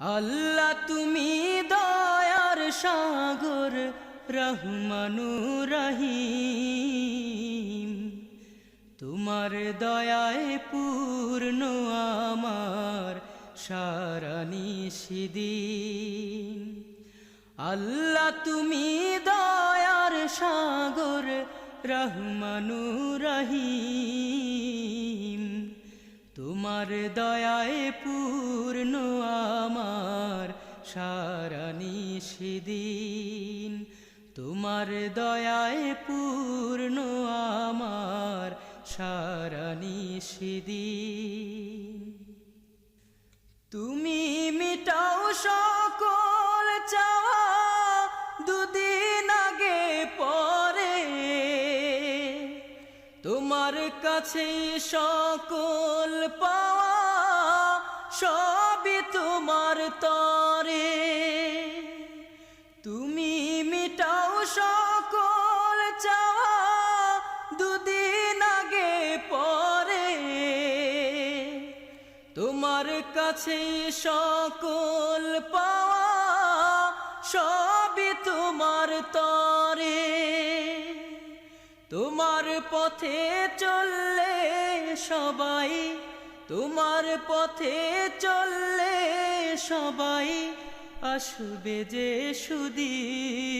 আল্লাহ তুমি দয়ার সাগর রহমানুর রহিম, তোমার দয়ায় পূর্ণ আমার সারা নিশিদিন। আল্লাহ তুমি দয়ার সাগর রহমানুর রহিম, তোমার দয়ায় পূর্ণ আমার সারা নিশিদিন। তোমার দয়ায় পূর্ণ আমার সারা নিশিদিন। তুমি মিটাও সকল চাওয়া দুদিন আগে পরে, তোমার কাছে সকল পাওয়া সবই তোমার তরে। তুমি মিটাও সকল চাওয়া দুদিন আগে পরে, তোমার কাছে সকল পাওয়া সবই তোমার তরে। তোমার পথে চললে সবাই, তোমার পথে চললে সবাই আসবে যে সুদিন।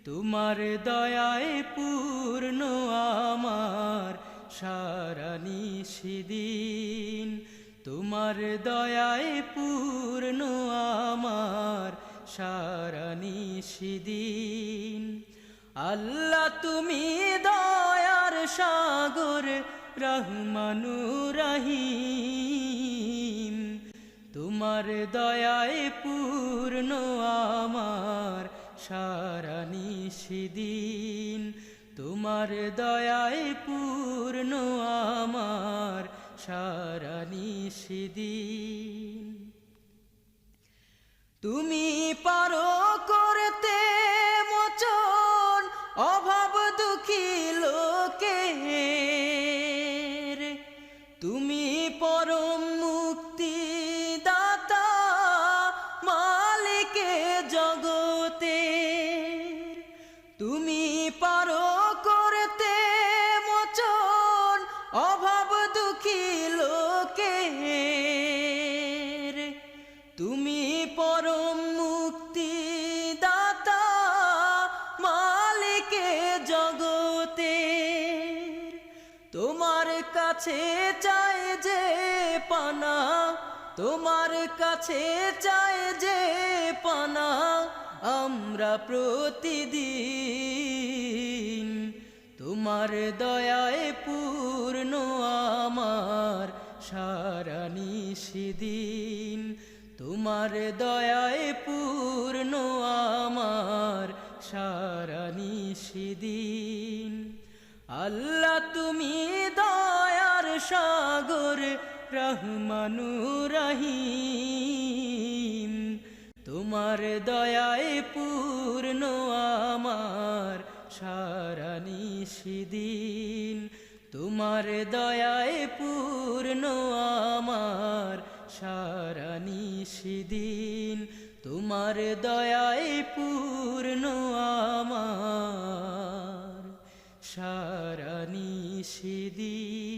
তোমার দয়ায় পূর্ণ আমার সারা নিশিদিন। তোমার দয়ায় পূর্ণ আমার সারা নিশিদিন। আল্লাহ তুমি দয়ার সাগর রহমানুর রহিম, তোমার দয়ায় পূর্ণ আমার সারা নিশিদিন। তোমার দয়ায় পূর্ণ আমার সারা নিশিদিন। তুমি পারো করতে মোচন অভাব দুঃখী লোকের, তুমি পরম মুক্তি দাতা মালিকে জগতের। তুমি পারো করতে মোচন অভাব দুঃখী লোকের, তুমি পরম মুক্তি দাতা মালিকে জগতের। তোমার কাছে চাই যে পানা, তোমার কাছে চাই যে পানা আমরা প্রতিদিন। তোমার দয়ায় পূর্ণ আমার সারা নিশিদিন। তোমার দয়ায় পূর্ণ আমার সারা নিশিদিন। আল্লাহ তুমি দয়ার সাগর রহমানুর রহিম, তোমার দয়ায় পূর্ণ আমার সারা নিশিদিন। তোমার দয়ায় পূর্ণ আমার সারা নিশিদিন। তোমার দয়ায় পূর্ণ আমার সারা নিশিদিন।